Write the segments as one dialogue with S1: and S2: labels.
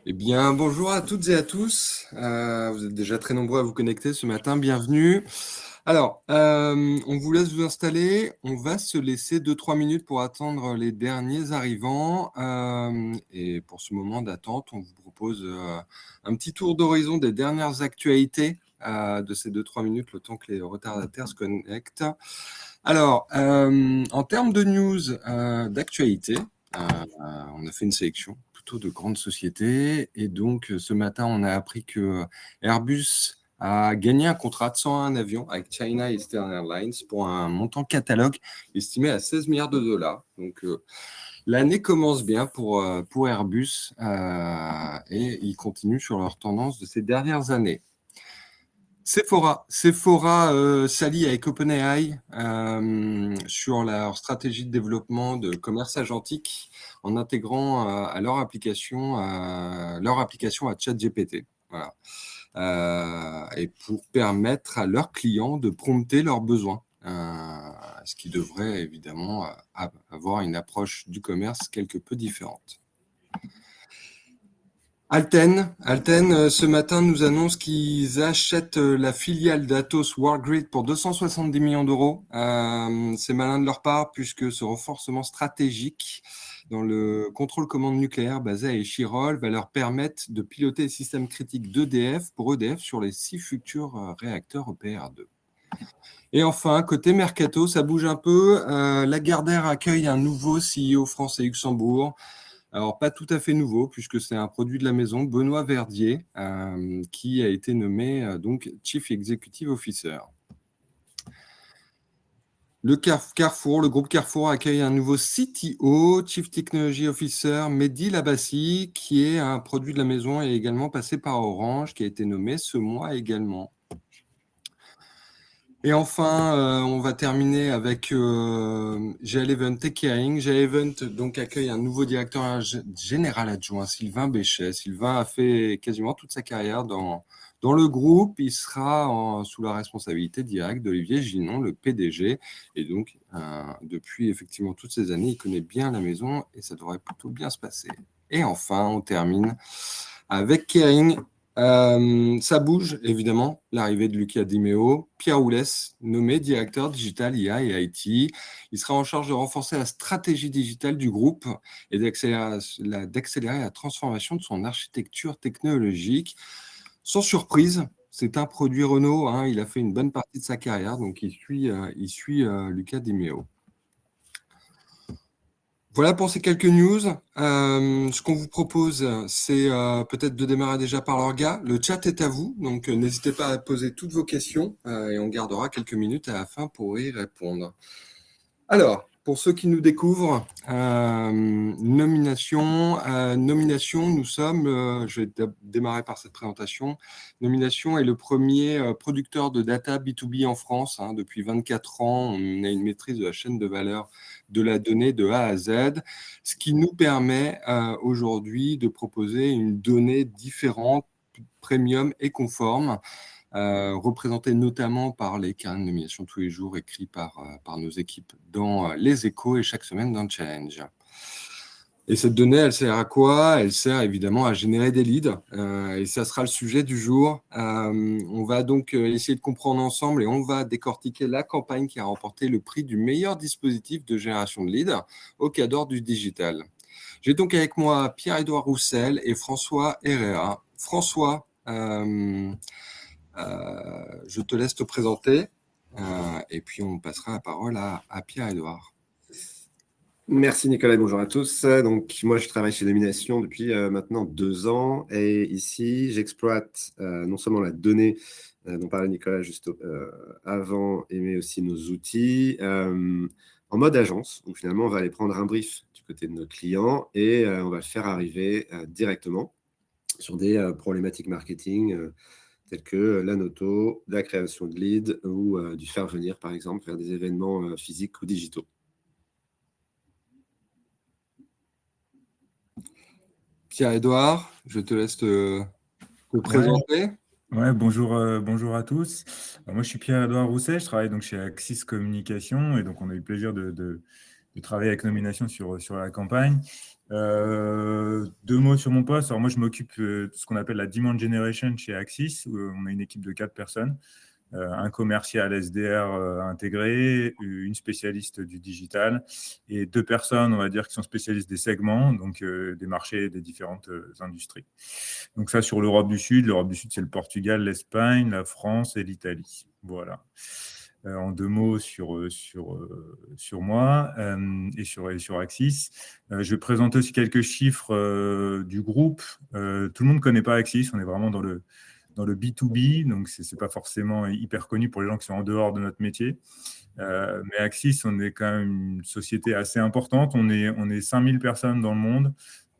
S1: Eh bien, bonjour à toutes et à tous. Vous êtes déjà très nombreux à vous connecter ce matin. Bienvenue. Alors, on vous laisse vous installer. On va se laisser 2-3 minutes pour attendre les derniers arrivants. Et pour ce moment d'attente, on vous propose un petit tour d'horizon des dernières actualités de ces 2-3 minutes, le temps que les retardataires se connectent. Alors, en termes de news d'actualité, on a fait une sélection plutôt de grandes sociétés. Et donc, ce matin, on a appris que Airbus a gagné un contrat de 101 avions avec China Eastern Airlines pour un montant catalogue estimé à 16 milliards de dollars. Donc, l'année commence bien pour Airbus et ils continuent sur leur tendance de ces dernières années. Sephora s'allie avec OpenAI sur leur stratégie de développement de commerce agentique en intégrant à leur application à ChatGPT. Voilà. Et pour permettre à leurs clients de prompter leurs besoins, ce qui devrait évidemment avoir une approche du commerce quelque peu différente. Alten, ce matin, nous annonce qu'ils achètent la filiale d'Atos Worldgrid pour 270 millions d'euros. C'est malin de leur part puisque ce renforcement stratégique dans le contrôle-commande nucléaire basé à Échirol va leur permettre de piloter les systèmes critiques d'EDF pour EDF sur les 6 futurs réacteurs EPR2. Et enfin, côté Mercato, ça bouge un peu. Lagardère accueille un nouveau CEO France et Luxembourg. Alors, pas tout à fait nouveau, puisque c'est un produit de la maison, Benoît Verdier, qui a été nommé donc Chief Executive Officer. Le groupe Carrefour accueille un nouveau CTO, Chief Technology Officer, Mehdi Labassi, qui est un produit de la maison et également passé par Orange, qui a été nommé ce mois également. Et enfin, on va terminer avec GL Tech Caring. GL donc accueille un nouveau directeur général adjoint, Sylvain Béchet. Sylvain a fait quasiment toute sa carrière dans le groupe. Il sera sous la responsabilité directe d'Olivier Ginon, le PDG. Et donc, depuis effectivement toutes ces années, il connaît bien la maison et ça devrait plutôt bien se passer. Et enfin, on termine avec Caring. Ça bouge, évidemment, l'arrivée de Luca Di Meo. Pierre Oulès, nommé directeur digital IA et IT. Il sera en charge de renforcer la stratégie digitale du groupe et d'accélérer la transformation de son architecture technologique. Sans surprise, c'est un produit Renault. Il a fait une bonne partie de sa carrière, donc il suit Luca Di Meo. Voilà pour ces quelques news. Ce qu'on vous propose, c'est peut-être de démarrer déjà par l'orga. Le chat est à vous, donc n'hésitez pas à poser toutes vos questions et on gardera quelques minutes à la fin pour y répondre. Alors, pour ceux qui nous découvrent, nomination, nous sommes, je vais démarrer par cette présentation. Nomination est le premier producteur de data B2B en France. Depuis 24 ans, on a une maîtrise de la chaîne de valeur de la donnée de A à Z, ce qui nous permet aujourd'hui de proposer une donnée différente, premium et conforme, représenté notamment par les carnets de nomination tous les jours écrits par nos équipes dans les Échos et chaque semaine dans le Challenge. Et cette donnée, elle sert à quoi? Elle sert évidemment à générer des leads et ça sera le sujet du jour. On va donc essayer de comprendre ensemble et on va décortiquer la campagne qui a remporté le prix du meilleur dispositif de génération de leads au Cadre du digital. J'ai donc avec moi Pierre-Édouard Roussel et François Herrera. François, je te laisse te présenter et puis on passera la parole à Pierre-Édouard.
S2: Merci Nicolas, bonjour à tous. Donc moi je travaille chez Nomination depuis maintenant 2 ans et ici j'exploite non seulement la donnée dont parlait Nicolas juste avant, mais aussi nos outils en mode agence. Donc finalement on va aller prendre un brief du côté de nos clients et on va le faire arriver directement sur des problématiques marketing telles que la noto, la création de leads ou du faire venir par exemple vers des événements physiques ou digitaux.
S1: Pierre-Édouard, je te laisse te présenter.
S3: Ouais, bonjour à tous. Moi, je suis Pierre-Edouard Rousset, je travaille donc chez Axis Communication et donc on a eu le plaisir de travailler avec Nomination sur la campagne. 2 mots sur mon poste. Alors moi, je m'occupe de ce qu'on appelle la Demand Generation chez Axis, où on a une équipe de 4 personnes. Un commercial SDR intégré, une spécialiste du digital et 2 personnes, on va dire, qui sont spécialistes des segments, donc des marchés des différentes industries. Donc ça, sur l'Europe du Sud. L'Europe du Sud, c'est le Portugal, l'Espagne, la France et l'Italie. Voilà. En 2 mots sur moi et sur Axis. Je vais présenter aussi quelques chiffres du groupe. Tout le monde ne connaît pas Axis, on est vraiment dans le B2B, donc ce n'est pas forcément hyper connu pour les gens qui sont en dehors de notre métier. Mais Axis, on est quand même une société assez importante. On est 5000 personnes dans le monde,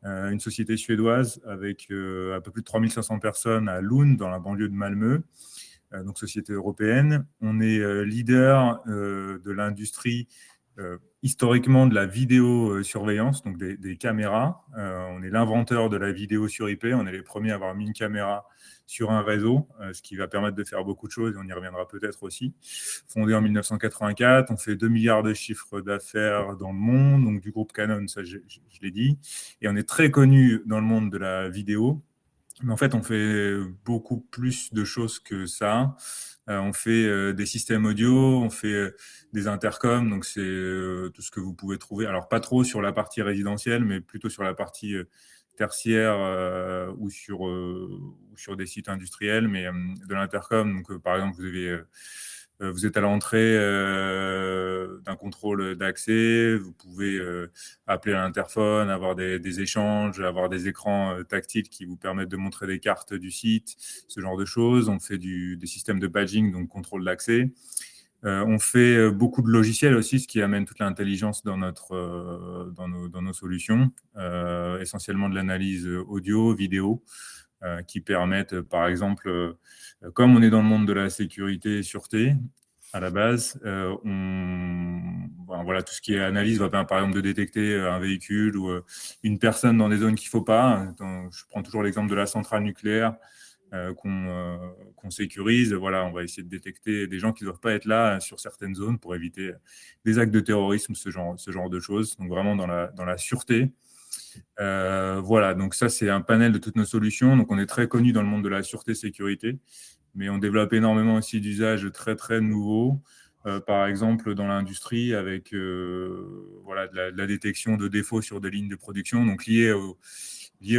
S3: une société suédoise avec un peu plus de 3500 personnes à Lund, dans la banlieue de Malmö, donc société européenne. On est leader de l'industrie historiquement de la vidéosurveillance, donc des caméras. On est l'inventeur de la vidéo sur IP. On est les premiers à avoir mis une caméra sur un réseau, ce qui va permettre de faire beaucoup de choses, et on y reviendra peut-être aussi. Fondé en 1984, on fait 2 milliards de chiffres d'affaires dans le monde, donc du groupe Canon, ça je l'ai dit. Et on est très connu dans le monde de la vidéo. Mais en fait, on fait beaucoup plus de choses que ça. On fait des systèmes audio, on fait des intercoms, donc c'est tout ce que vous pouvez trouver. Alors, pas trop sur la partie résidentielle, mais plutôt sur la partie tertiaire ou sur des sites industriels, mais de l'intercom. Donc, par exemple, vous êtes à l'entrée d'un contrôle d'accès, vous pouvez appeler à l'interphone, avoir des échanges, avoir des écrans tactiles qui vous permettent de montrer des cartes du site, ce genre de choses. On fait des systèmes de badging, donc contrôle d'accès. On fait beaucoup de logiciels aussi, ce qui amène toute l'intelligence dans nos solutions, essentiellement de l'analyse audio, vidéo, qui permettent, par exemple, comme on est dans le monde de la sécurité et sûreté, à la base, voilà, tout ce qui est analyse va permettre, par exemple, de détecter un véhicule ou une personne dans des zones qu'il ne faut pas. Je prends toujours l'exemple de la centrale nucléaire qu'on sécurise. Voilà, on va essayer de détecter des gens qui ne doivent pas être là sur certaines zones pour éviter des actes de terrorisme, ce genre de choses. Donc vraiment dans la sûreté. Voilà, donc ça c'est un panel de toutes nos solutions. Donc on est très connu dans le monde de la sûreté-sécurité, mais on développe énormément aussi d'usages très très nouveaux. Par exemple dans l'industrie avec voilà, de la détection de défauts sur des lignes de production, donc liées aux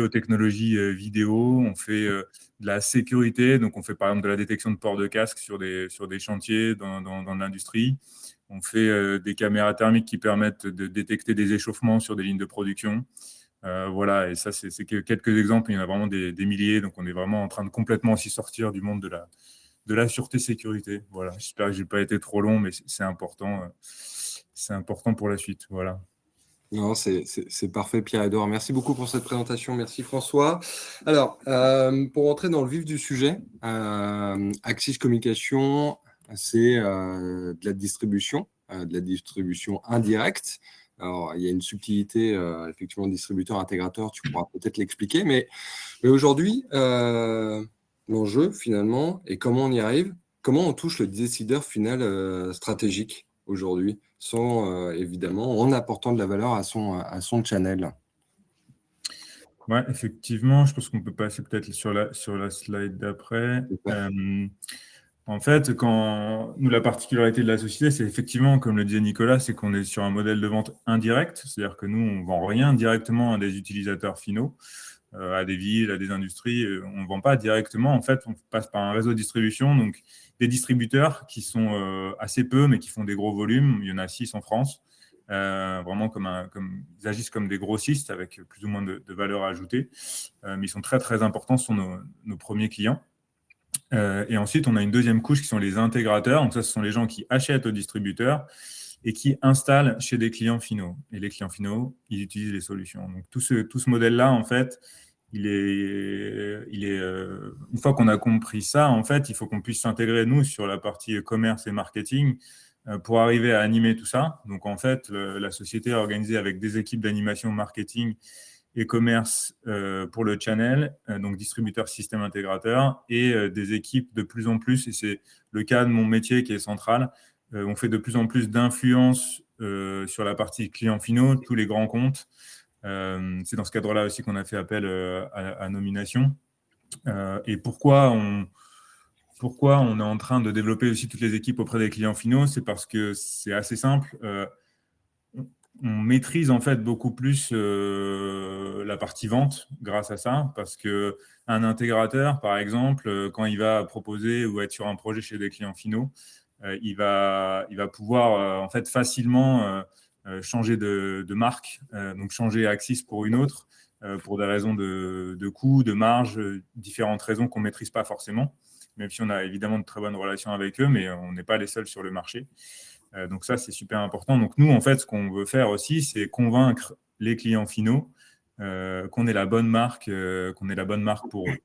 S3: technologies vidéo. On fait de la sécurité, donc on fait par exemple de la détection de port de casque sur des chantiers dans l'industrie. On fait des caméras thermiques qui permettent de détecter des échauffements sur des lignes de production. Voilà, et ça, c'est quelques exemples. Il y en a vraiment des milliers. Donc, on est vraiment en train de complètement aussi sortir du monde de la sûreté-sécurité. Voilà, j'espère que je n'ai pas été trop long, mais c'est important. C'est important pour la suite. Voilà.
S1: Non, c'est parfait, Pierre-Edouard. Merci beaucoup pour cette présentation. Merci, François. Alors, pour entrer dans le vif du sujet, Axis Communication, c'est de la distribution indirecte. Alors, il y a une subtilité, effectivement, distributeur-intégrateur, tu pourras peut-être l'expliquer, mais aujourd'hui, l'enjeu, finalement, et comment on y arrive, comment on touche le décideur final stratégique aujourd'hui, sans, évidemment, en apportant de la valeur à son channel.
S3: Ouais, effectivement, je pense qu'on peut passer peut-être sur la slide d'après. En fait, nous, la particularité de la société, c'est effectivement, comme le disait Nicolas, c'est qu'on est sur un modèle de vente indirect, c'est-à-dire que nous, on ne vend rien directement à des utilisateurs finaux, à des villes, à des industries. On ne vend pas directement. En fait, on passe par un réseau de distribution, donc des distributeurs qui sont assez peu, mais qui font des gros volumes. Il y en a 6 en France. Vraiment ils agissent comme des grossistes avec plus ou moins de valeur ajoutée, mais ils sont très très importants, ce sont nos premiers clients. Et ensuite, on a une deuxième couche qui sont les intégrateurs. Donc ça, ce sont les gens qui achètent aux distributeurs et qui installent chez des clients finaux. Et les clients finaux, ils utilisent les solutions. Donc tout ce modèle-là, en fait, une fois qu'on a compris ça, en fait, il faut qu'on puisse s'intégrer, nous, sur la partie commerce et marketing pour arriver à animer tout ça. Donc, en fait, la société est organisée avec des équipes d'animation marketing et commerce pour le channel, donc distributeur, système intégrateur, et des équipes de plus en plus, et c'est le cas de mon métier qui est central, on fait de plus en plus d'influence sur la partie clients finaux, tous les grands comptes. C'est dans ce cadre-là aussi qu'on a fait appel à Nomination. Et pourquoi on est en train de développer aussi toutes les équipes auprès des clients finaux? C'est parce que c'est assez simple. On maîtrise en fait beaucoup plus la partie vente grâce à ça, parce que un intégrateur, par exemple, quand il va proposer ou être sur un projet chez des clients finaux, il va pouvoir en fait facilement changer de marque, donc changer Axis pour une autre, pour des raisons de coût, de marge, différentes raisons qu'on ne maîtrise pas forcément, même si on a évidemment de très bonnes relations avec eux, mais on n'est pas les seuls sur le marché. Donc ça, c'est super important. Donc nous, en fait, ce qu'on veut faire aussi, c'est convaincre les clients finaux qu'on est la bonne marque, pour eux.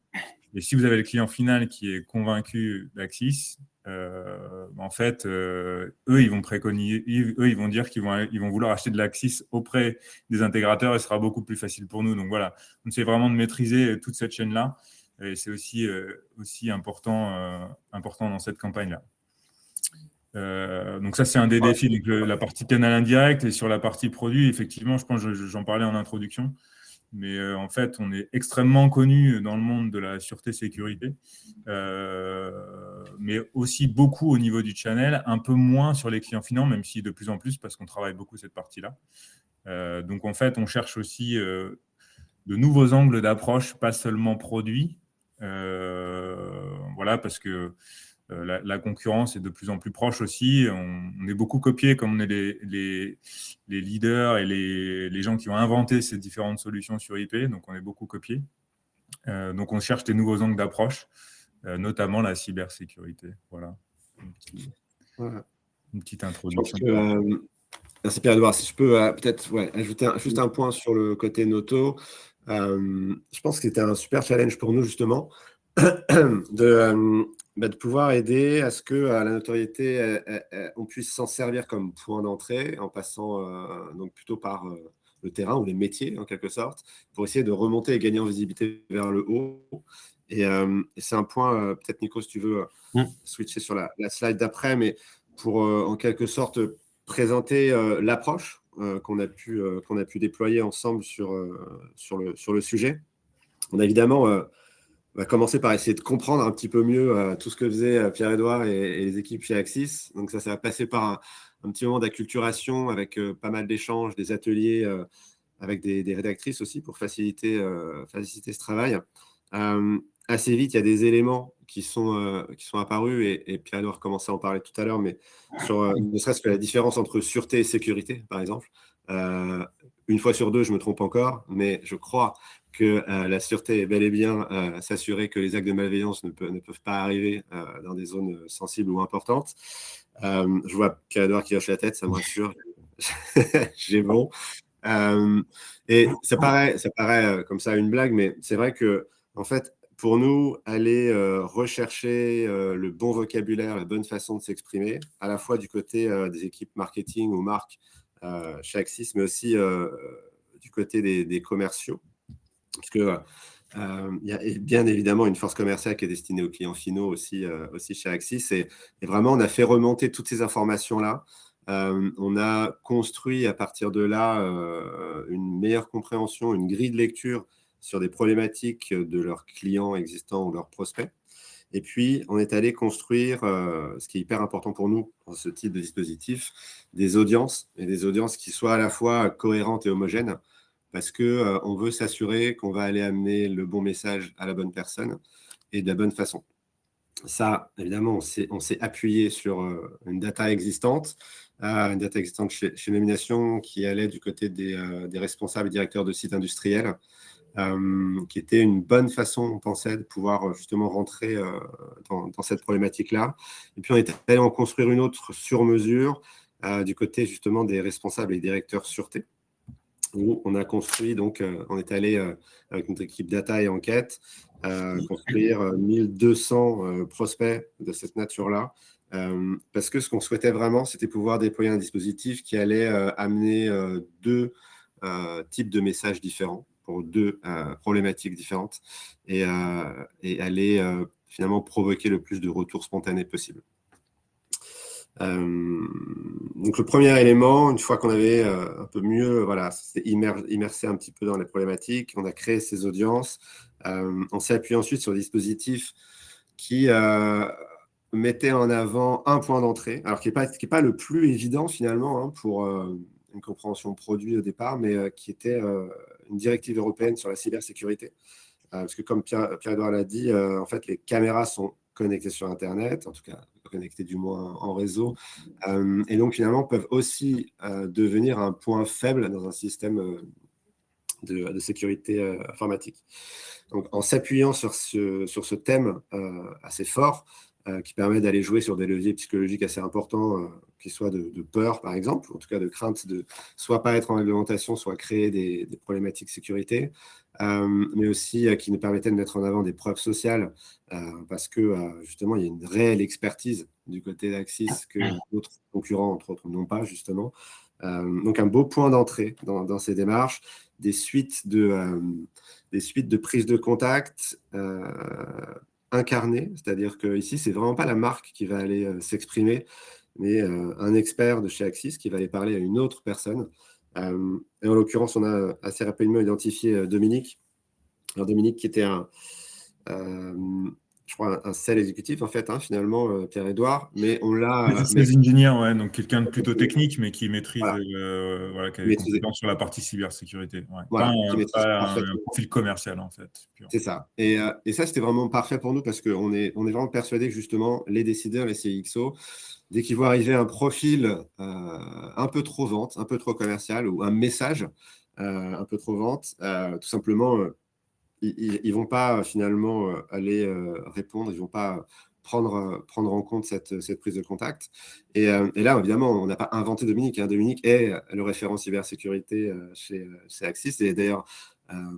S3: Et si vous avez le client final qui est convaincu d'Axis, en fait, eux, ils vont préconiser, eux, ils vont dire qu'ils vont vouloir acheter de l'Axis auprès des intégrateurs et ce sera beaucoup plus facile pour nous. Donc voilà, on essaie vraiment de maîtriser toute cette chaîne-là. Et c'est aussi important dans cette campagne-là. Donc ça, c'est un des défis, donc la partie canal indirect. Et sur la partie produit, effectivement, je pense que j'en parlais en introduction, mais en fait, on est extrêmement connu dans le monde de la sûreté-sécurité, mais aussi beaucoup au niveau du channel, un peu moins sur les clients finaux, même si de plus en plus, parce qu'on travaille beaucoup cette partie-là. Donc en fait, on cherche aussi de nouveaux angles d'approche, pas seulement produits, voilà, parce que la concurrence est de plus en plus proche aussi. On est beaucoup copiés, comme on est les leaders et les gens qui ont inventé ces différentes solutions sur IP. Donc, on est beaucoup copiés. Donc, on cherche des nouveaux angles d'approche, notamment la cybersécurité. Voilà. Une petite introduction.
S2: Merci Pierre-Edouard. Si je peux peut-être ajouter juste un point sur le côté Noto. Je pense que c'était un super challenge pour nous, justement, de pouvoir aider à ce que la notoriété, on puisse s'en servir comme point d'entrée en passant donc plutôt par le terrain ou les métiers, en quelque sorte, pour essayer de remonter et gagner en visibilité vers le haut. Et c'est un point, peut-être Nico, si tu veux switcher sur la slide d'après, mais pour en quelque sorte présenter l'approche qu'on a pu déployer ensemble sur le sujet. On a évidemment va commencer par essayer de comprendre un petit peu mieux tout ce que faisaient Pierre-Edouard et les équipes chez Axis. Donc ça va passer par un petit moment d'acculturation avec pas mal d'échanges, des ateliers avec des rédactrices aussi pour faciliter ce travail. Assez vite, il y a des éléments qui sont apparus et Pierre-Edouard commençait à en parler tout à l'heure, mais sur ne serait-ce que la différence entre sûreté et sécurité, par exemple. Une fois sur deux, je me trompe encore, mais je crois que la sûreté est bel et bien s'assurer que les actes de malveillance ne peuvent pas arriver dans des zones sensibles ou importantes. Je vois Pierre-Edouard qui hoche la tête, ça me rassure. J'ai bon. Et ça paraît comme ça une blague, mais c'est vrai que, en fait, pour nous, aller rechercher le bon vocabulaire, la bonne façon de s'exprimer, à la fois du côté des équipes marketing ou marque chez Axis, mais aussi du côté des commerciaux. Parce que il y a bien évidemment une force commerciale qui est destinée aux clients finaux aussi chez Axis. Et vraiment, on a fait remonter toutes ces informations-là. On a construit à partir de là une meilleure compréhension, une grille de lecture sur des problématiques de leurs clients existants ou leurs prospects. Et puis, on est allé construire, ce qui est hyper important pour nous dans ce type de dispositif, des audiences, et des audiences qui soient à la fois cohérentes et homogènes, parce qu'on veut s'assurer qu'on va aller amener le bon message à la bonne personne et de la bonne façon. Ça, évidemment, on s'est appuyé sur une data existante chez Nomination qui allait du côté des responsables et directeurs de sites industriels, qui était une bonne façon, on pensait, de pouvoir justement rentrer dans cette problématique-là. Et puis, on est allé en construire une autre sur mesure du côté justement des responsables et directeurs sûreté, où on a construit, donc on est allé avec notre équipe data et enquête, construire 1200 prospects de cette nature-là, parce que ce qu'on souhaitait vraiment, c'était pouvoir déployer un dispositif qui allait amener deux types de messages différents pour deux problématiques différentes et aller finalement provoquer le plus de retours spontanés possible. Donc le premier élément, une fois qu'on avait un peu mieux, voilà, c'est immersé un petit peu dans les problématiques, on a créé ces audiences, on s'est appuyé ensuite sur des dispositifs qui mettaient en avant un point d'entrée, alors qui est pas le plus évident finalement hein, pour une compréhension produit au départ, mais qui était une directive européenne sur la cybersécurité. Parce que comme Pierre-Edouard l'a dit, en fait, les caméras sont connectées sur Internet, en tout cas connectées du moins en réseau, et donc finalement peuvent aussi devenir un point faible dans un système de sécurité informatique. Donc en s'appuyant sur ce thème assez fort, qui permet d'aller jouer sur des leviers psychologiques assez importants, qui soient de peur, par exemple, ou en tout cas de crainte de soit pas être en réglementation, soit créer des problématiques de sécurité, mais aussi qui nous permettaient de mettre en avant des preuves sociales, parce que justement, il y a une réelle expertise du côté d'Axis que d'autres concurrents, entre autres, n'ont pas, justement. Donc un beau point d'entrée dans ces démarches, des suites de prise de contact incarnées, c'est-à-dire que ici, c'est vraiment pas la marque qui va aller s'exprimer, mais un expert de chez Axis qui va aller parler à une autre personne. Et en l'occurrence, on a assez rapidement identifié Dominique. Alors Dominique qui était je crois, un sales exécutif, en fait, hein, finalement, Pierre-Edouard, mais on l'a...
S3: Sales engineer, ouais, donc quelqu'un de plutôt technique, mais qui maîtrise,
S2: Voilà,
S3: voilà, qui a des
S2: maîtriser.
S3: compétences sur la partie cybersécurité. Ouais.
S2: Voilà, qui maîtrise
S3: Pas un
S2: parfaitement.
S3: profil commercial, en fait. Pur.
S2: C'est ça. Et ça, c'était vraiment parfait pour nous parce qu'on est vraiment persuadé que justement, les décideurs, les CXO, dès qu'ils voient arriver un profil un peu trop vente, un peu trop commercial ou un message un peu trop vente, tout simplement, ils ne vont pas finalement aller répondre, ils ne vont pas prendre en compte cette prise de contact. Et là, évidemment, on n'a pas inventé Dominique. Hein. Dominique est le référent cybersécurité chez Axis et d'ailleurs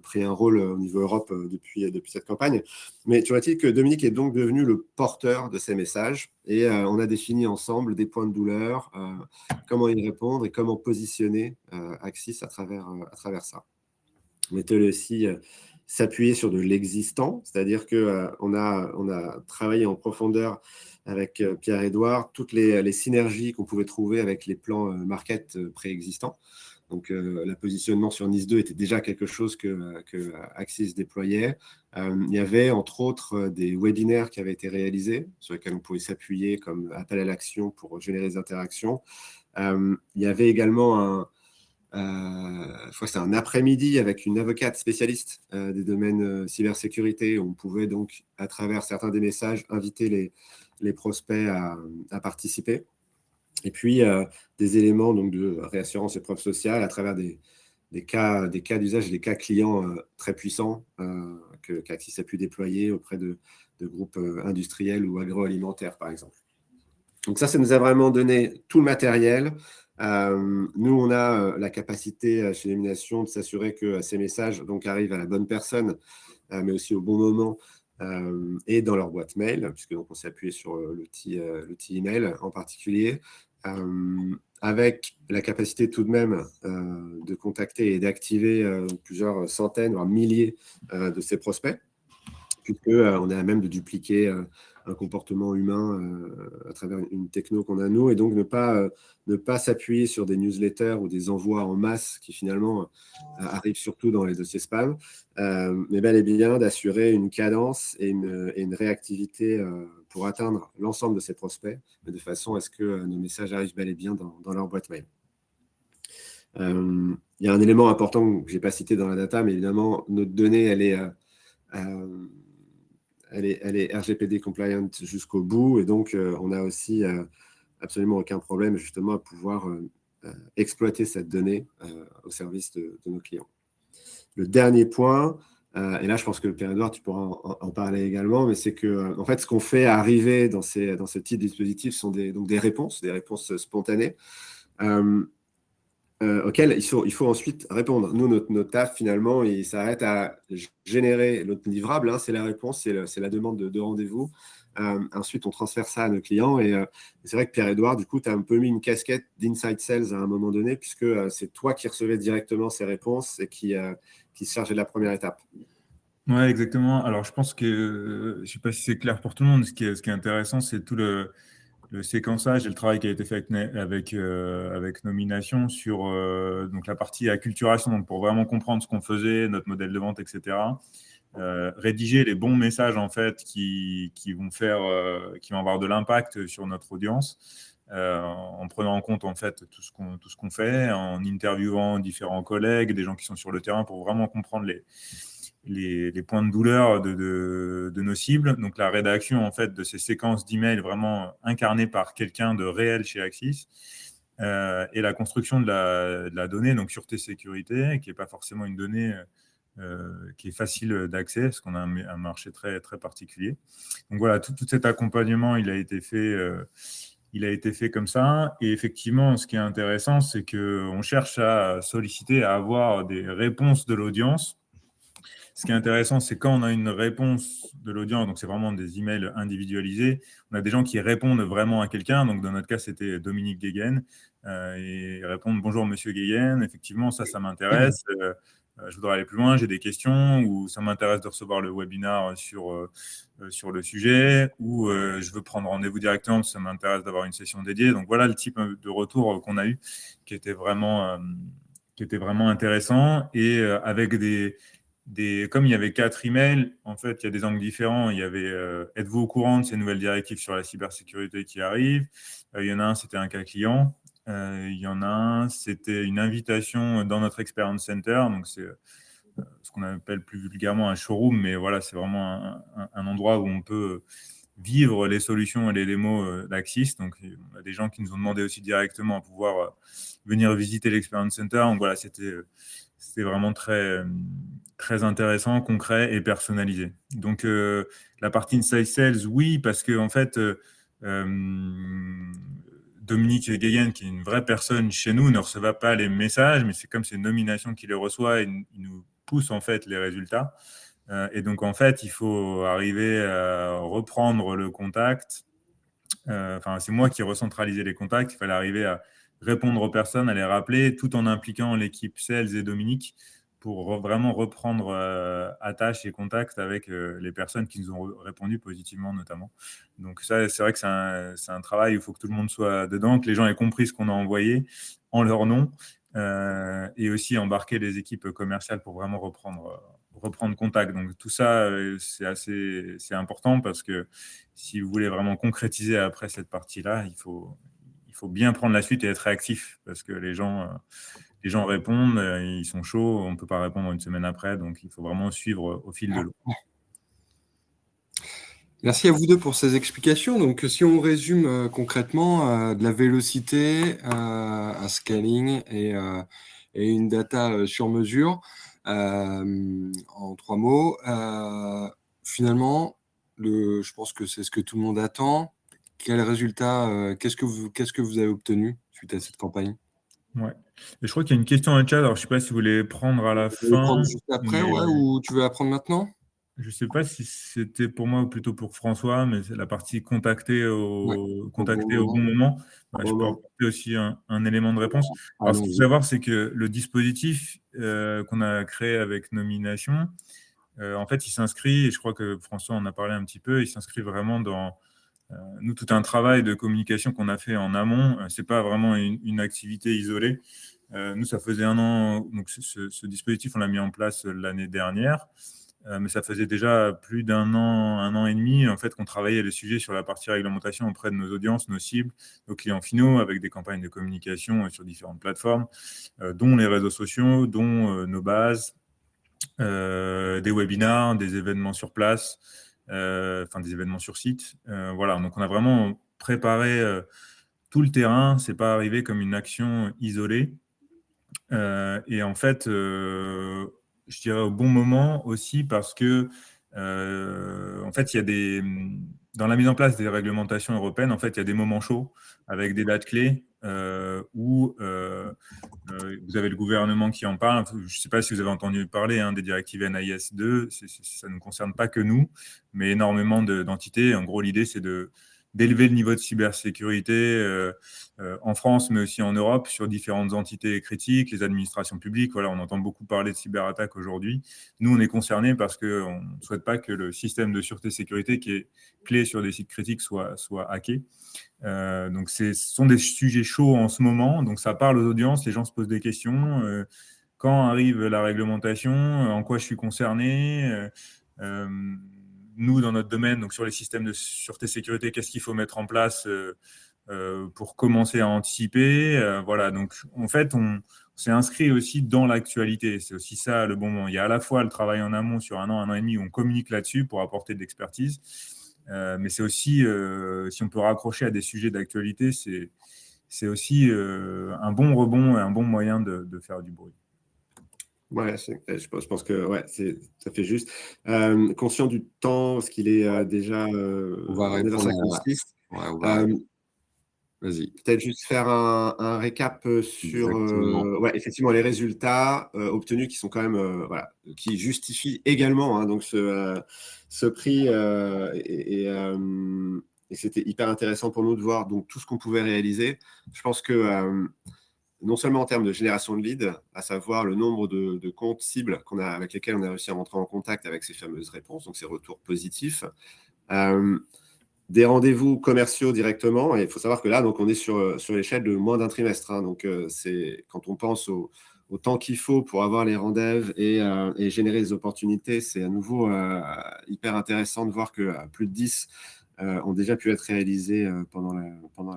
S2: pris un rôle au niveau Europe depuis cette campagne. Mais tu vois-t-il que Dominique est donc devenu le porteur de ces messages et on a défini ensemble des points de douleur, comment y répondre et comment positionner Axis à travers ça. On était aussi s'appuyer sur de l'existant, c'est-à-dire qu'on a travaillé en profondeur avec Pierre-Edouard toutes les synergies qu'on pouvait trouver avec les plans market préexistants. Donc, le positionnement sur NIS 2 était déjà quelque chose que Axis déployait. Il y avait, entre autres, des webinaires qui avaient été réalisés, sur lesquels on pouvait s'appuyer comme appel à l'action pour générer des interactions. Il y avait également je crois que c'est un après-midi avec une avocate spécialiste des domaines cybersécurité. On pouvait donc, à travers certains des messages, inviter les prospects à participer. Et puis, des éléments donc, de réassurance et preuve sociale à travers des cas d'usage, des cas clients très puissants qu'Axis a pu déployer auprès de groupes industriels ou agroalimentaires, par exemple. Donc ça nous a vraiment donné tout le matériel. Nous, on a la capacité chez Nomination de s'assurer que ces messages donc, arrivent à la bonne personne, mais aussi au bon moment et dans leur boîte mail, puisque donc, on s'est appuyé sur l'outil email en particulier, avec la capacité tout de même de contacter et d'activer plusieurs centaines, voire milliers de ces prospects, puisqu'on est à même de dupliquer un comportement humain à travers une techno qu'on a nous, et donc ne pas s'appuyer sur des newsletters ou des envois en masse qui finalement arrivent surtout dans les dossiers spam, mais bel et bien d'assurer une cadence et une réactivité pour atteindre l'ensemble de ces prospects, mais de façon à ce que nos messages arrivent bel et bien dans leur boîte mail. Il y a un élément important que je n'ai pas cité dans la data, mais évidemment, notre donnée, elle est RGPD compliant jusqu'au bout, et donc on n'a aussi absolument aucun problème justement à pouvoir exploiter cette donnée au service de nos clients. Le dernier point, et là je pense que Pierre-Edouard, tu pourras en parler également, mais c'est que en fait ce qu'on fait arriver dans ce type de dispositifs sont donc des réponses spontanées auxquelles il faut ensuite répondre. Nous, notre taf, finalement, il s'arrête à générer notre livrable, hein, c'est la réponse, c'est la demande de rendez-vous. Ensuite, on transfère ça à nos clients. Et c'est vrai que Pierre-Edouard, du coup, tu as un peu mis une casquette d'Inside Sales à un moment donné, puisque c'est toi qui recevais directement ces réponses et qui se chargeait de la première étape.
S3: Ouais, exactement. Alors, je pense que, je ne sais pas si c'est clair pour tout le monde, ce qui est intéressant, c'est tout le séquençage et le travail qui a été fait avec Nomination sur donc la partie acculturation, donc pour vraiment comprendre ce qu'on faisait, notre modèle de vente, etc. Rédiger les bons messages en fait qui vont avoir de l'impact sur notre audience, en prenant en compte en fait tout ce qu'on fait, en interviewant différents collègues, des gens qui sont sur le terrain pour vraiment comprendre les points de douleur de nos cibles. Donc la rédaction en fait de ces séquences d'emails vraiment incarnées par quelqu'un de réel chez Axis, et la construction de la donnée, donc sûreté sécurité, qui n'est pas forcément une donnée qui est facile d'accès, parce qu'on a un marché très, très particulier. Donc voilà, tout cet accompagnement, il a été fait comme ça. Et effectivement, ce qui est intéressant, c'est qu'on cherche à solliciter, à avoir des réponses de l'audience. Ce qui est intéressant, c'est quand on a une réponse de l'audience, donc c'est vraiment des emails individualisés, on a des gens qui répondent vraiment à quelqu'un. Donc dans notre cas, c'était Dominique Guéguen, et ils répondent: bonjour Monsieur Guéguen, effectivement, ça m'intéresse. Je voudrais aller plus loin, j'ai des questions, ou ça m'intéresse de recevoir le webinar sur le sujet, ou je veux prendre rendez-vous directement parce que ça m'intéresse d'avoir une session dédiée. Donc voilà le type de retour qu'on a eu, qui était vraiment intéressant, et avec comme il y avait 4 emails, en fait, il y a des angles différents. Il y avait êtes-vous au courant de ces nouvelles directives sur la cybersécurité qui arrivent? Il y en a un, c'était un cas client. Il y en a un, c'était une invitation dans notre Experience Center. Donc, c'est ce qu'on appelle plus vulgairement un showroom, mais voilà, c'est vraiment un endroit où on peut vivre les solutions et les démos d'Axis. Donc, on a des gens qui nous ont demandé aussi directement à pouvoir venir visiter l'Experience Center. Donc, voilà, c'était vraiment très, très intéressant, concret et personnalisé. Donc, la partie Inside Sales, oui, parce que en fait, Dominique Guéguen, qui est une vraie personne chez nous, ne recevait pas les messages, mais c'est comme c'est une nomination qui les reçoit, et il nous pousse en fait les résultats. Et donc, en fait, il faut arriver à reprendre le contact. Enfin, c'est moi qui recentralisais les contacts. Il fallait arriver à répondre aux personnes, à les rappeler, tout en impliquant l'équipe Sales et Dominique pour vraiment reprendre attache et contact avec les personnes qui nous ont répondu positivement, notamment. Donc ça, c'est vrai que c'est un travail où il faut que tout le monde soit dedans, que les gens aient compris ce qu'on a envoyé en leur nom, et aussi embarquer les équipes commerciales pour vraiment reprendre contact. Donc tout ça, c'est important, parce que si vous voulez vraiment concrétiser après cette partie-là, il faut bien prendre la suite et être réactif, parce que les gens répondent, ils sont chauds, on ne peut pas répondre une semaine après, donc il faut vraiment suivre au fil de l'eau.
S1: Merci à vous deux pour ces explications. Donc, si on résume concrètement, de la vélocité, un scaling et une data sur mesure, en 3 mots. Finalement, je pense que c'est ce que tout le monde attend. Quel résultat, qu'est-ce que vous avez obtenu suite à cette campagne?
S3: Ouais. Et je crois qu'il y a une question en chat, alors je ne sais pas si vous voulez prendre à la
S1: Vous voulez
S3: fin,
S1: prendre juste après,
S3: mais
S1: ouais, ou tu veux la prendre maintenant?
S3: je ne sais pas si c'était pour moi ou plutôt pour François, mais c'est la partie contacter
S1: Ouais, au bon
S3: au bon moment.
S1: au
S3: Je peux
S1: moment.
S3: apporter aussi un élément de réponse. Alors, ce qu'il faut
S1: Allons-y.
S3: savoir, c'est que le dispositif qu'on a créé avec Nomination, en fait, il s'inscrit, et je crois que François en a parlé un petit peu, il s'inscrit vraiment dans nous, tout un travail de communication qu'on a fait en amont. Ce n'est pas vraiment une activité isolée. Nous, ça faisait 1 an, donc ce dispositif, on l'a mis en place l'année dernière. Mais ça faisait déjà plus d'1 an, 1 an et demi, en fait, qu'on travaillait le sujet sur la partie réglementation auprès de nos audiences, nos cibles, nos clients finaux, avec des campagnes de communication sur différentes plateformes, dont les réseaux sociaux, dont nos bases, des webinars, des événements sur place, des événements sur site. Voilà, donc on a vraiment préparé tout le terrain. C'est pas arrivé comme une action isolée. Et en fait, je dirais au bon moment aussi, parce que en fait, il y a dans la mise en place des réglementations européennes, en fait, il y a des moments chauds avec des dates clés où vous avez le gouvernement qui en parle. Je ne sais pas si vous avez entendu parler des directives NIS 2. Ça ne concerne pas que nous, mais énormément d'entités. En gros, l'idée, c'est de d'élever le niveau de cybersécurité en France, mais aussi en Europe, sur différentes entités critiques, les administrations publiques. Voilà, on entend beaucoup parler de cyberattaques aujourd'hui. Nous, on est concernés parce qu'on ne souhaite pas que le système de sûreté-sécurité qui est clé sur des sites critiques soit hacké. Donc, ce sont des sujets chauds en ce moment. Donc, ça parle aux audiences, les gens se posent des questions. Quand arrive la réglementation, en quoi je suis concerné, nous, dans notre domaine, donc sur les systèmes de sûreté-sécurité, qu'est-ce qu'il faut mettre en place pour commencer à anticiper. Voilà, donc en fait, on s'est inscrit aussi dans l'actualité. C'est aussi ça le bon moment. Il y a à la fois le travail en amont sur un an et demi où on communique là-dessus pour apporter de l'expertise. Mais c'est aussi, si on peut raccrocher à des sujets d'actualité, c'est aussi un bon rebond et un bon moyen de faire du bruit.
S2: Ouais, je pense que ouais, c'est tout à fait juste. Conscient du temps, parce qu'il est déjà
S1: On va répondre
S2: 9h56.
S1: Vas-y.
S2: Peut-être juste faire un récap sur ouais, effectivement les résultats obtenus qui sont quand même voilà, qui justifient également hein, donc ce prix et c'était hyper intéressant pour nous de voir donc tout ce qu'on pouvait réaliser. Je pense que non seulement en termes de génération de leads, à savoir le nombre de comptes cibles avec lesquels on a réussi à rentrer en contact avec ces fameuses réponses, donc ces retours positifs, des rendez-vous commerciaux directement. Et il faut savoir que là, donc, on est sur l'échelle de moins d'un trimestre. Hein, donc, c'est quand on pense au temps qu'il faut pour avoir les rendez-vous et générer des opportunités, c'est à nouveau hyper intéressant de voir que plus de 10 ont déjà pu être réalisés pendant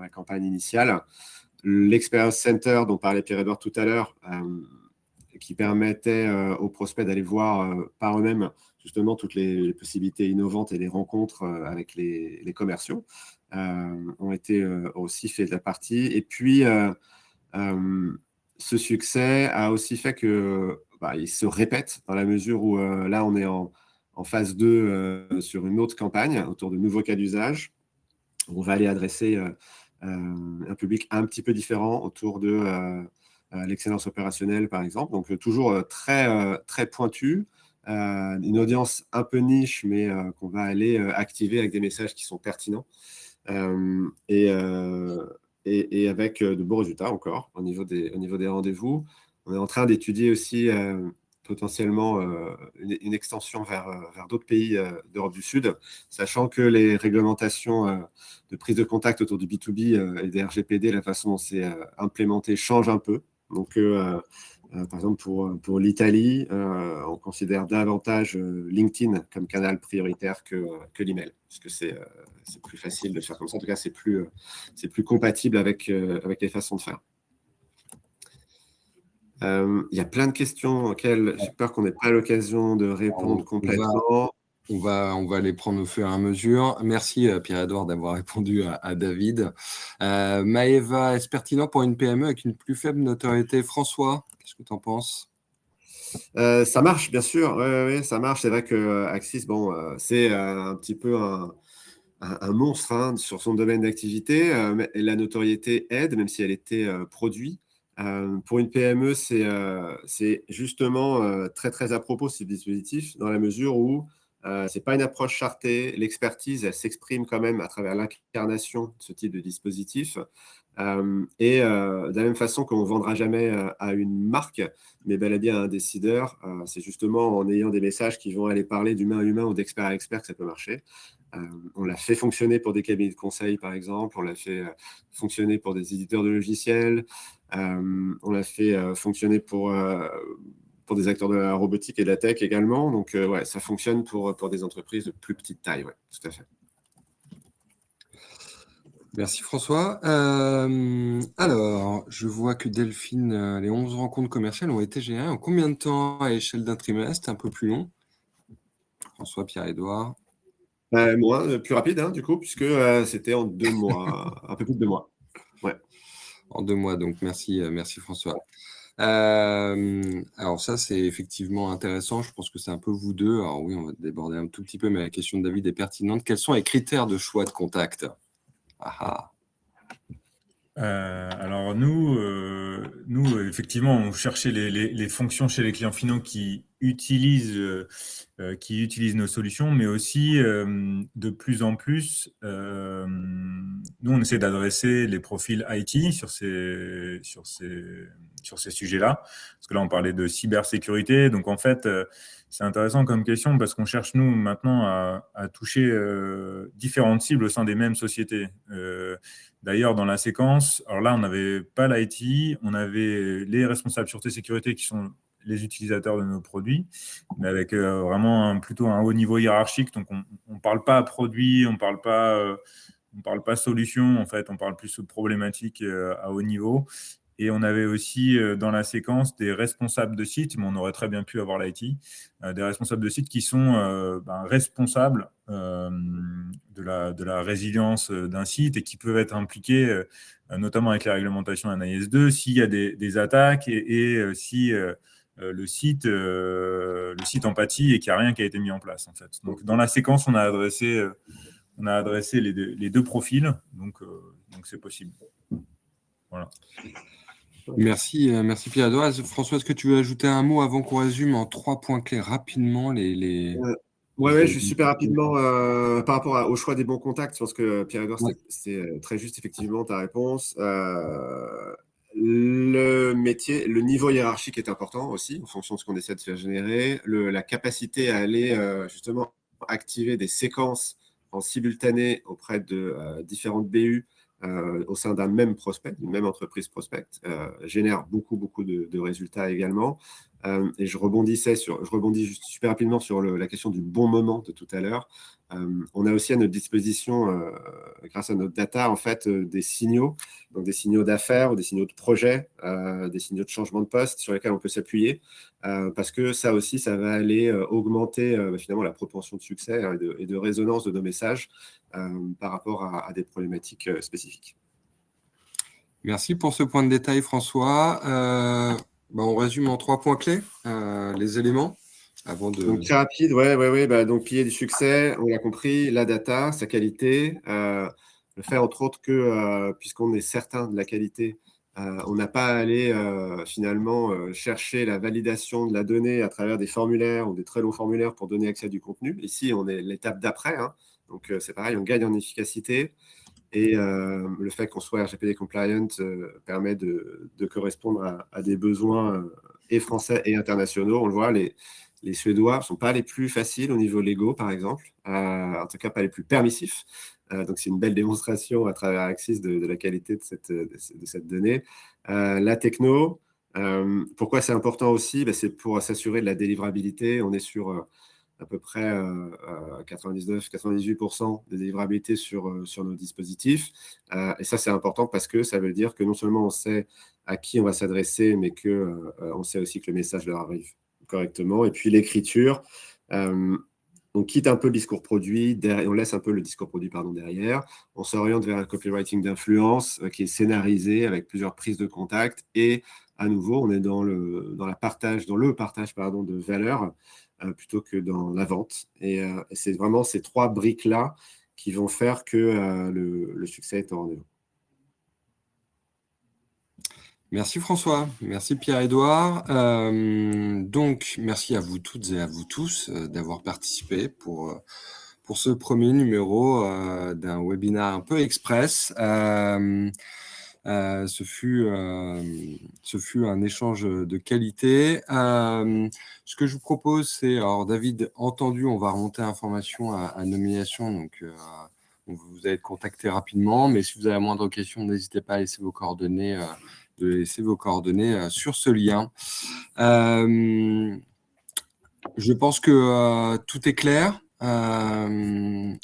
S2: la campagne initiale. L'Experience Center dont parlait Pierre-Edouard tout à l'heure, qui permettait aux prospects d'aller voir par eux-mêmes justement toutes les possibilités innovantes et les rencontres avec les commerciaux, ont été aussi fait de la partie. Et puis, ce succès a aussi fait que il se répète dans la mesure où là, on est en phase 2 sur une autre campagne autour de nouveaux cas d'usage. On va aller adresser un public un petit peu différent autour de l'excellence opérationnelle, par exemple. Donc, toujours très pointu. Une audience un peu niche, mais qu'on va aller activer avec des messages qui sont pertinents et avec de beaux résultats encore au niveau des rendez-vous. On est en train d'étudier aussi potentiellement une extension vers d'autres pays d'Europe du Sud, sachant que les réglementations de prise de contact autour du B2B et des RGPD, la façon dont c'est implémenté change un peu. Donc, par exemple, pour l'Italie, on considère davantage LinkedIn comme canal prioritaire que l'email, parce que c'est plus facile de faire comme ça. En tout cas, c'est plus compatible avec les façons de faire. Il y a plein de questions auxquelles j'ai peur qu'on n'ait pas l'occasion de répondre complètement.
S1: On va les prendre au fur et à mesure. Merci Pierre-Edouard d'avoir répondu à David. Maëva, est-ce pertinent pour une PME avec une plus faible notoriété? François, qu'est-ce que tu en penses?
S2: Ça marche, bien sûr. Oui, ça marche. C'est vrai que Axis, c'est un petit peu un monstre hein, sur son domaine d'activité. Mais la notoriété aide, même si elle était produit. Pour une PME, c'est justement très, très à propos ce dispositif, dans la mesure où ce n'est pas une approche chartée. L'expertise, elle s'exprime quand même à travers l'incarnation de ce type de dispositif. Et de la même façon qu'on ne vendra jamais à une marque, mais bel et bien à un décideur, c'est justement en ayant des messages qui vont aller parler d'humain à humain ou d'expert à expert que ça peut marcher. On l'a fait fonctionner pour des cabinets de conseil, par exemple. On l'a fait fonctionner pour des éditeurs de logiciels. On l'a fait fonctionner pour des acteurs de la robotique et de la tech également. Donc, ouais, ça fonctionne pour des entreprises de plus petite taille. Ouais, tout à fait.
S1: Merci François. Alors, je vois que Delphine, les 11 rencontres commerciales ont été gérées en combien de temps à l'échelle d'un trimestre? Un peu plus long. François, Pierre-Edouard.
S2: Moins, plus rapide, hein, du coup, puisque c'était en 2 mois, un peu plus de 2 mois. Ouais.
S1: En 2 mois, donc merci François. Alors ça, c'est effectivement intéressant. Je pense que c'est un peu vous deux. Alors oui, on va déborder un tout petit peu, mais la question de David est pertinente. Quels sont les critères de choix de contact?
S3: Alors nous, effectivement, on cherchait les fonctions chez les clients finaux qui utilisent nos solutions, mais aussi de plus en plus, nous, on essaie d'adresser les profils IT sur ces sujets-là. Parce que là, on parlait de cybersécurité. Donc, en fait, c'est intéressant comme question parce qu'on cherche, nous, maintenant, à toucher différentes cibles au sein des mêmes sociétés. D'ailleurs, dans la séquence, alors là, on n'avait pas l'IT, on avait les responsables sûreté sécurité qui sont les utilisateurs de nos produits, mais avec vraiment plutôt un haut niveau hiérarchique. Donc, on ne parle pas produit, on ne parle pas solution, en fait, on parle plus de problématiques à haut niveau. Et on avait aussi dans la séquence des responsables de site, mais on aurait très bien pu avoir l'IT, des responsables de site qui sont responsables de la résilience d'un site et qui peuvent être impliqués, notamment avec la réglementation NIS2, s'il y a des attaques et si le site en pâtit et qu'il n'y a rien qui a été mis en place, en fait. Donc, dans la séquence, on a adressé les deux profils, donc c'est possible. Voilà.
S1: Merci Pierre-Edouard. François, est-ce que tu veux ajouter un mot avant qu'on résume en 3 points clés rapidement les...
S2: Ouais, juste super rapidement par rapport au choix des bons contacts. Je pense que Pierre-Edouard, c'est très juste, effectivement, ta réponse. Le métier, le niveau hiérarchique est important aussi, en fonction de ce qu'on essaie de faire générer. La capacité à aller justement activer des séquences en simultané auprès de différentes BU au sein d'un même prospect, d'une même entreprise prospect, génère beaucoup de résultats également. Et je rebondis juste super rapidement sur la question du bon moment de tout à l'heure. On a aussi à notre disposition, grâce à notre data, en fait, des signaux, donc des signaux d'affaires ou des signaux de projet, des signaux de changement de poste sur lesquels on peut s'appuyer, parce que ça aussi, ça va aller augmenter finalement la propension de succès et de résonance de nos messages par rapport à des problématiques spécifiques.
S1: Merci pour ce point de détail, François. On résume en 3 points clés les éléments.
S2: Donc, très rapide, donc, pilier du succès, on l'a compris, la data, sa qualité, le fait entre autres que, puisqu'on est certain de la qualité, on n'a pas à aller finalement chercher la validation de la donnée à travers des formulaires ou des très longs formulaires pour donner accès à du contenu. Ici, on est l'étape d'après, hein. Donc c'est pareil, on gagne en efficacité. Et le fait qu'on soit RGPD compliant permet de correspondre à des besoins et français et internationaux. On le voit, les Suédois ne sont pas les plus faciles au niveau légaux, par exemple, en tout cas pas les plus permissifs. Donc, c'est une belle démonstration à travers Axis de la qualité de cette donnée. La techno, pourquoi c'est important aussi? C'est pour s'assurer de la délivrabilité. On est sur à peu près 99-98% de délivrabilité sur nos dispositifs. Et ça, c'est important parce que ça veut dire que non seulement on sait à qui on va s'adresser, mais qu'on sait aussi que le message leur arrive correctement. Et puis l'écriture, on quitte un peu le discours produit, on laisse un peu le discours produit derrière. On s'oriente vers un copywriting d'influence qui est scénarisé avec plusieurs prises de contact. Et à nouveau, on est dans le partage de valeur plutôt que dans la vente. Et c'est vraiment ces 3 briques-là qui vont faire que le succès est au rendez-vous.
S1: Merci François, merci Pierre-Edouard. Donc, merci à vous toutes et à vous tous d'avoir participé pour ce premier numéro d'un webinaire un peu express. Ce fut un échange de qualité. Ce que je vous propose, c'est, alors David, entendu, on va remonter l'information à nomination, donc vous allez être contacté rapidement, mais si vous avez la moindre question, n'hésitez pas à laisser vos coordonnées sur ce lien. Je pense que tout est clair. On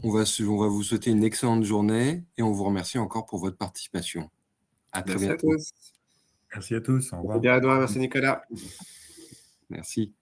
S1: va vous souhaiter une excellente journée et on vous remercie encore pour votre participation. À très bientôt.
S2: Merci à tous.
S3: Merci à tous. Au revoir.
S2: Merci Nicolas.
S1: Merci.